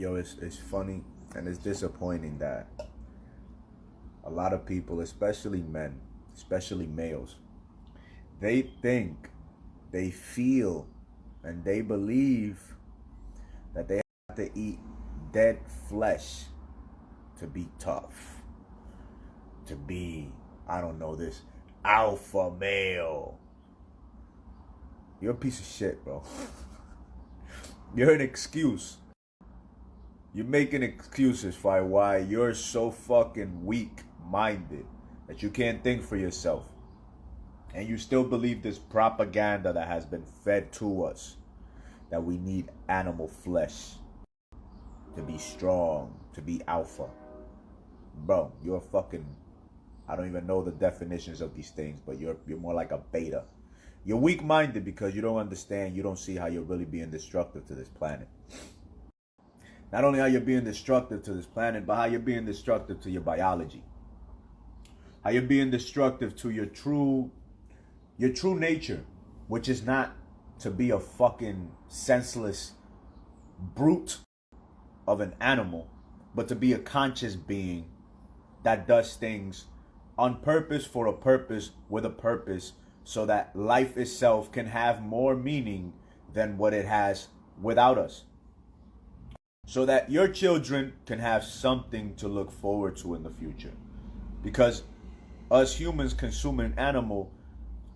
Yo, it's funny and it's disappointing that a lot of people, especially men, especially males, they think, they feel, and they believe that they have to eat dead flesh to be tough, to be, I don't know, this alpha male. You're a piece of shit, bro. You're an excuse. You're making excuses for why you're so fucking weak-minded that you can't think for yourself. And you still believe this propaganda that has been fed to us, that we need animal flesh to be strong, to be alpha. Bro, you're fucking, I don't even know the definitions of these things, but you're more like a beta. You're weak-minded because you don't understand, you don't see how you're really being destructive to this planet. Not only how you're being destructive to this planet, but how you're being destructive to your biology. How you're being destructive to your true nature, which is not to be a fucking senseless brute of an animal, but to be a conscious being that does things on purpose, for a purpose, with a purpose, so that life itself can have more meaning than what it has without us. So that your children can have something to look forward to in the future. Because us humans consuming an animal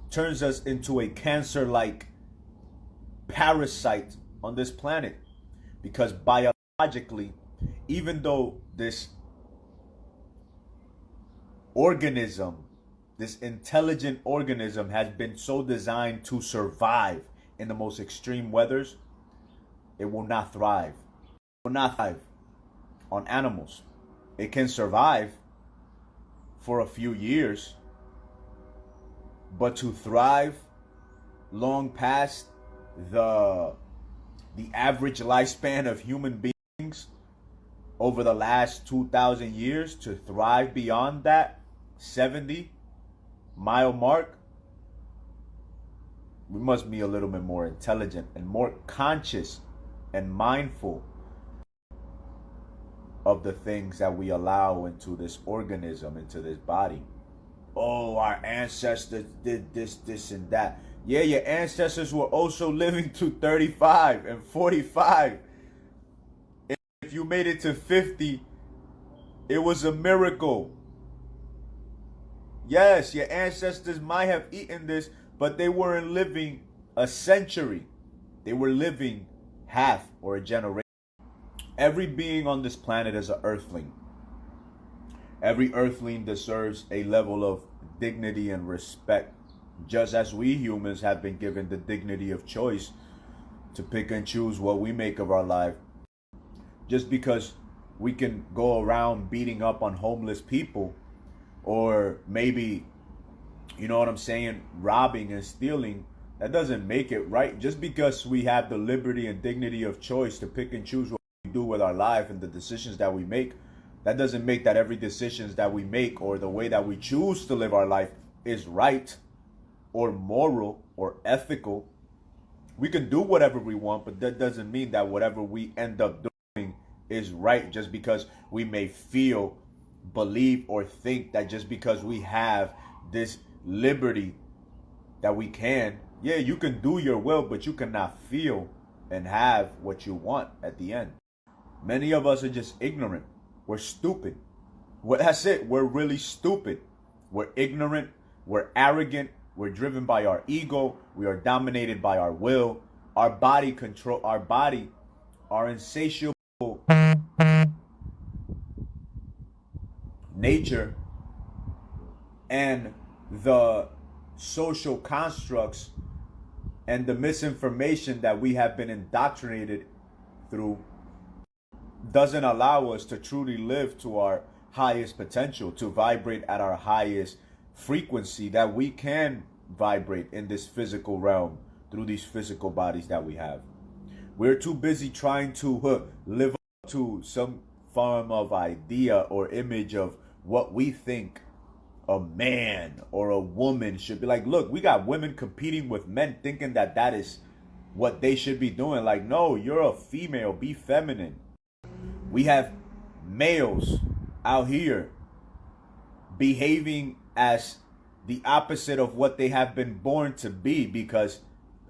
turns us into a cancer-like parasite on this planet. Because biologically, even though this organism, this intelligent organism has been so designed to survive in the most extreme weathers, it will not thrive. It will not thrive on animals. It can survive for a few years, but to thrive long past the average lifespan of human beings over the last 2,000 years, to thrive beyond that 70-mile mark, we must be a little bit more intelligent and more conscious and mindful of the things that we allow into this organism, into this body. Oh, our ancestors did this, this, and that. Yeah, your ancestors were also living to 35 and 45. If you made it to 50, it was a miracle. Yes, your ancestors might have eaten this, but they weren't living a century. They were living half or a generation. Every being on this planet is an earthling. Every earthling deserves a level of dignity and respect, just as we humans have been given the dignity of choice to pick and choose what we make of our life. Just because we can go around beating up on homeless people, or maybe, you know what I'm saying, robbing and stealing, that doesn't make it right. Just because we have the liberty and dignity of choice to pick and choose what we do with our life and the decisions that we make, that doesn't make that every decision that we make or the way that we choose to live our life is right or moral or ethical. We can do whatever we want, but that doesn't mean that whatever we end up doing is right, just because we may feel, believe, or think that just because we have this liberty that we can, yeah, you can do your will, but you cannot feel and have what you want at the end. Many of us are just ignorant. We're stupid. Well, that's it. We're really stupid. We're ignorant. We're arrogant. We're driven by our ego. We are dominated by our will. Our body control. Our body, our insatiable nature, and the social constructs and the misinformation that we have been indoctrinated through doesn't allow us to truly live to our highest potential, to vibrate at our highest frequency that we can vibrate in this physical realm through these physical bodies that we have. We're too busy trying to live up to some form of idea or image of what we think a man or a woman should be. Like, look, we got women competing with men thinking that that is what they should be doing. Like, no, you're a female, be feminine. We have males out here behaving as the opposite of what they have been born to be because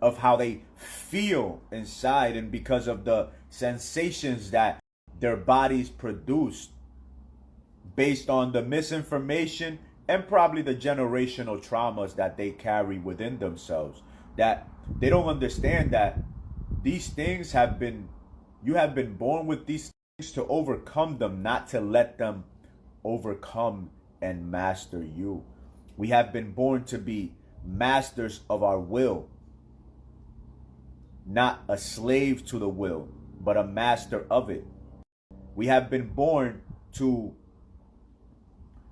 of how they feel inside and because of the sensations that their bodies produce based on the misinformation and probably the generational traumas that they carry within themselves, that they don't understand that these things you have been born with these things to overcome them, not to let them overcome and master you. We have been born to be masters of our will, not a slave to the will, but a master of it. We have been born to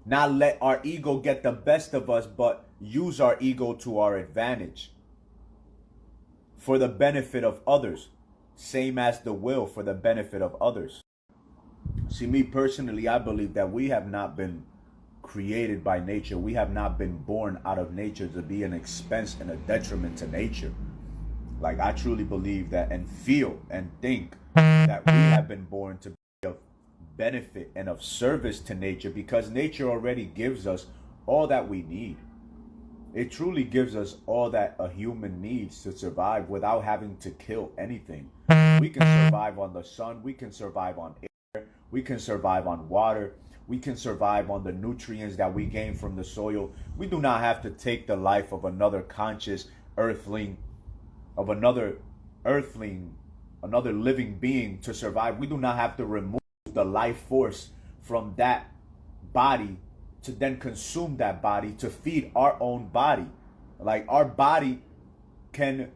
not let our ego get the best of us, but use our ego to our advantage for the benefit of others, same as the will for the benefit of others. See, me personally, I believe that we have not been created by nature. We have not been born out of nature to be an expense and a detriment to nature. Like, I truly believe that and feel and think that we have been born to be of benefit and of service to nature, because nature already gives us all that we need. It truly gives us all that a human needs to survive without having to kill anything. We can survive on the sun, we can survive on air, we can survive on water, we can survive on the nutrients that we gain from the soil. We do not have to take the life of another conscious earthling, another living being to survive. We do not have to remove the life force from that body to then consume that body to feed our own body. Like, our body can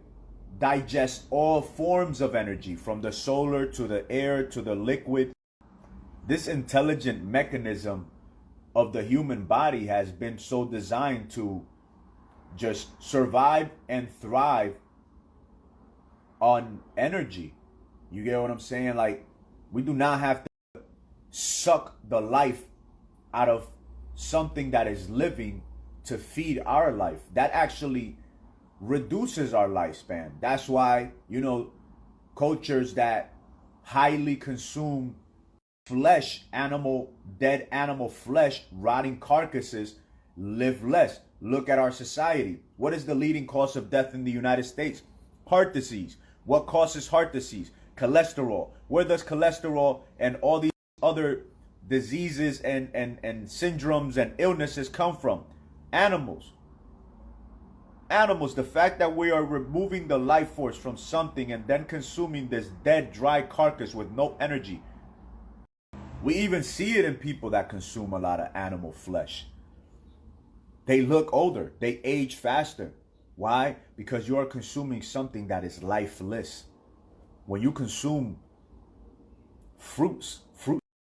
digest all forms of energy, from the solar to the air to the liquid. This intelligent mechanism of the human body has been so designed to just survive and thrive on energy. You get what I'm saying? Like, we do not have to suck the life out of something that is living to feed our life. That actually reduces our lifespan. That's why, cultures that highly consume flesh, dead animal flesh, rotting carcasses, live less. Look at our society. What is the leading cause of death in the United States? Heart disease. What causes heart disease? Cholesterol. Where does cholesterol and all these other diseases and syndromes and illnesses come from? Animals. The fact that we are removing the life force from something and then consuming this dead, dry carcass with no energy. We even see it in people that consume a lot of animal flesh. They look older. They age faster. Why? Because you are consuming something that is lifeless. When you consume fruits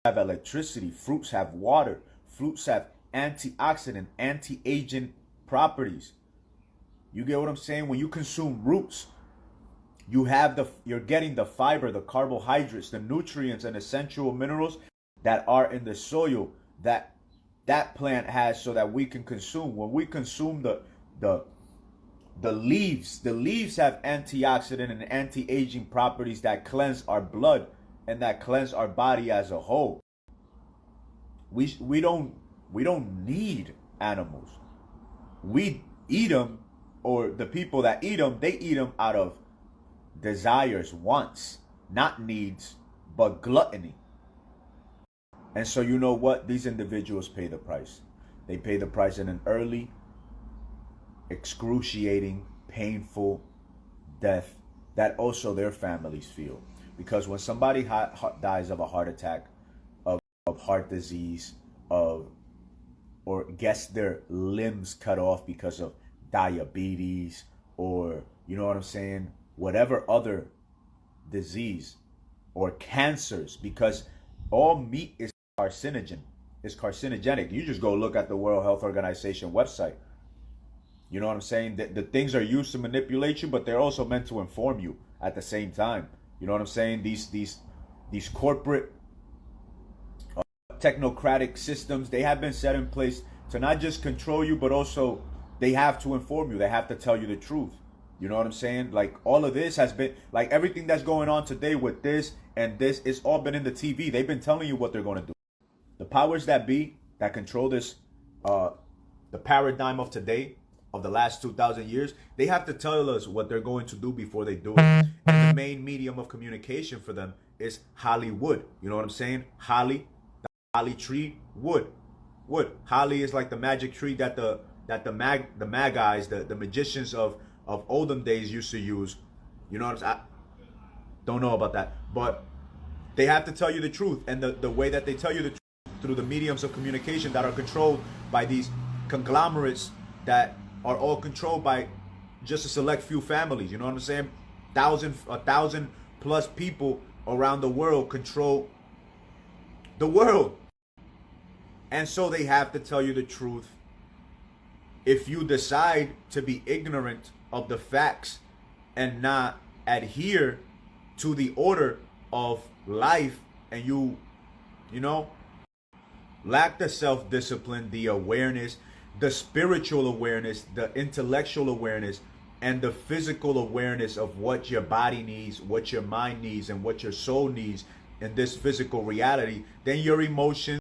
have electricity, fruits have water, fruits have antioxidant, anti-aging properties. You get what I'm saying? When you consume roots, you're getting the fiber, the carbohydrates, the nutrients and essential minerals that are in the soil that plant has, so that we can consume. When we consume the leaves have antioxidant and anti-aging properties that cleanse our blood and that cleanse our body as a whole. We don't need animals. We eat them, or the people that eat them, they eat them out of desires, wants, not needs, but gluttony. And so, you know what? These individuals pay the price. They pay the price in an early, excruciating, painful death that also their families feel. Because when somebody dies of a heart attack, of heart disease, or gets their limbs cut off because of diabetes, or, you know what I'm saying, whatever other disease, or cancers, because all meat is carcinogenic. You just go look at the World Health Organization website. You know what I'm saying? The things are used to manipulate you, but they're also meant to inform you at the same time. You know what I'm saying? These corporate technocratic systems, they have been set in place to not just control you, but also they have to inform you. They have to tell you the truth. You know what I'm saying? Like, all of this has been, like, everything that's going on today with this and this, it's all been in the TV. They've been telling you what they're going to do. The powers that be that control this, the paradigm of today, of the last 2,000 years, they have to tell us what they're going to do before they do it. And the main medium of communication for them is Hollywood. You know what I'm saying? Holly, the holly tree, wood. Holly is like the magic tree that the magi's, the magicians of olden days used to use. You know what I'm saying? I don't know about that, but they have to tell you the truth, and the way that they tell you the truth through the mediums of communication that are controlled by these conglomerates that are all controlled by just a select few families. You know what I'm saying? 1,000 plus people around the world control the world. And so they have to tell you the truth. If you decide to be ignorant of the facts and not adhere to the order of life, and you know, lack the self-discipline, the awareness, the spiritual awareness, the intellectual awareness, and the physical awareness of what your body needs, what your mind needs, and what your soul needs in this physical reality, then your emotions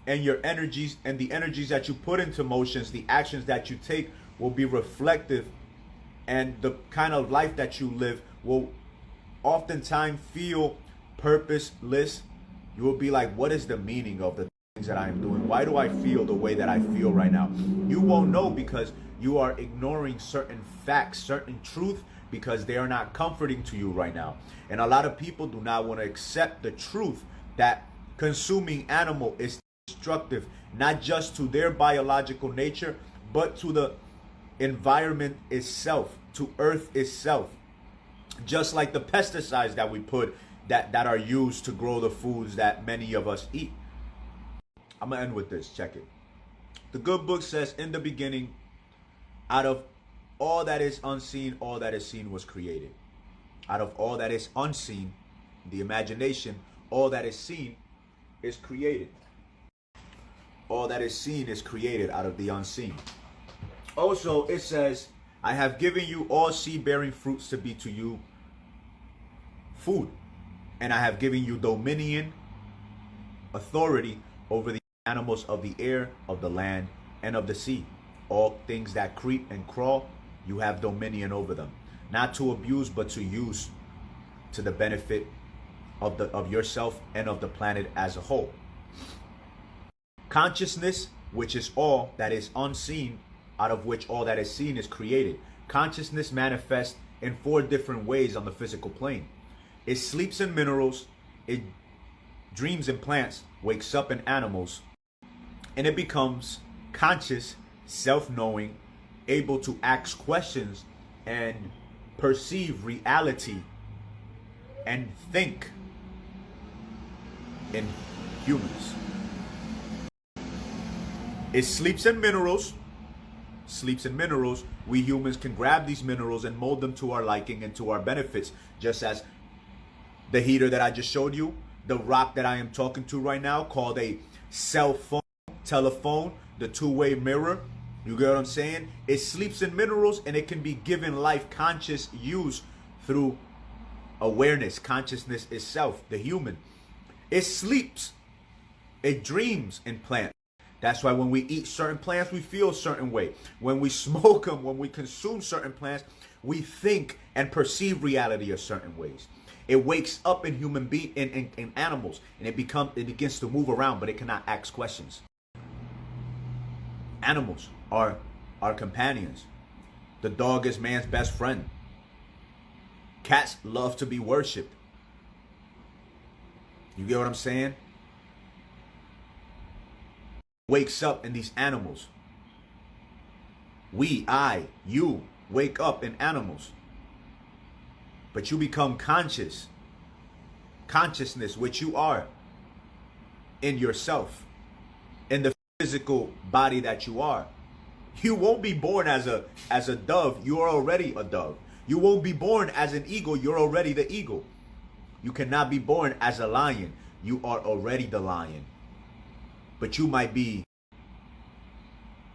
and your energies, and the energies that you put into motions, the actions that you take, will be reflective, and the kind of life that you live will oftentimes feel purposeless. You will be like, what is the meaning of the things that I am doing? Why do I feel the way that I feel right now? You won't know because you are ignoring certain facts, certain truth, because they are not comforting to you right now. And a lot of people do not want to accept the truth that consuming animal is destructive, not just to their biological nature, but to the environment itself, to earth itself. Just like the pesticides that we put that are used to grow the foods that many of us eat. I'm gonna end with this. Check it. The good book says, in the beginning, out of all that is unseen, all that is seen was created. Out of all that is unseen, the imagination, all that is seen is created. All that is seen is created out of the unseen. Also, it says, I have given you all seed-bearing fruits to be to you food. And I have given you dominion, authority over the animals of the air, of the land, and of the sea. All things that creep and crawl, you have dominion over them. Not to abuse, but to use to the benefit of yourself and of the planet as a whole. Consciousness, which is all that is unseen, out of which all that is seen is created. Consciousness manifests in 4 different ways on the physical plane. It sleeps in minerals, it dreams in plants, wakes up in animals, and it becomes conscious, self-knowing, able to ask questions and perceive reality and think in humans. It sleeps in minerals. We humans can grab these minerals and mold them to our liking and to our benefits, just as the heater that I just showed you, the rock that I am talking to right now, called a cell phone, telephone, the two-way mirror. You get what I'm saying? It sleeps in minerals, and it can be given life conscious use through awareness, consciousness itself, the human. It sleeps. It dreams in plants. That's why when we eat certain plants, we feel a certain way. When we smoke them, when we consume certain plants, we think and perceive reality a certain ways. It wakes up in in animals, and it begins to move around, but it cannot ask questions. Animals are our companions. The dog is man's best friend. Cats love to be worshipped. You get what I'm saying? Wakes up in these animals. You wake up in animals. But you become conscious. Consciousness, which you are in yourself, in the physical body that you are. You won't be born as a dove. You are already a dove. You won't be born as an eagle. You're already the eagle. You cannot be born as a lion. You are already the lion. But you might be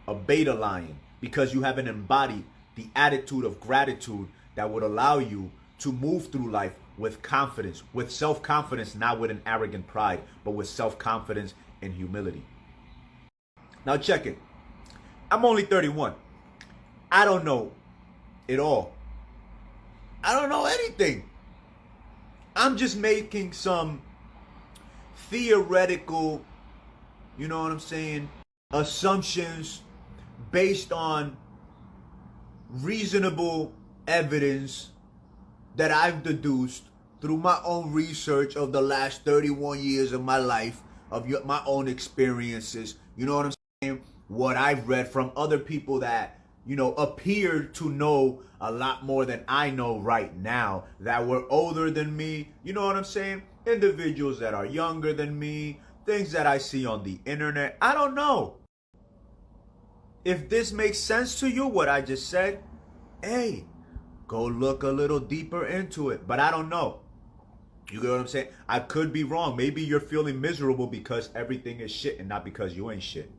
a beta lion because you haven't embodied the attitude of gratitude that would allow you to move through life with confidence, with self-confidence, not with an arrogant pride, but with self-confidence and humility. Now check it. I'm only 31. I don't know it all. I don't know anything. I'm just making some theoretical, you know what I'm saying, assumptions based on reasonable evidence that I've deduced through my own research of the last 31 years of my life, of my own experiences, you know what I'm saying, what I've read from other people that, you know, appear to know a lot more than I know right now, that were older than me, you know what I'm saying, individuals that are younger than me, things that I see on the internet. I don't know. If this makes sense to you, what I just said, hey, go look a little deeper into it. But I don't know. You get what I'm saying? I could be wrong. Maybe you're feeling miserable because everything is shit and not because you ain't shit.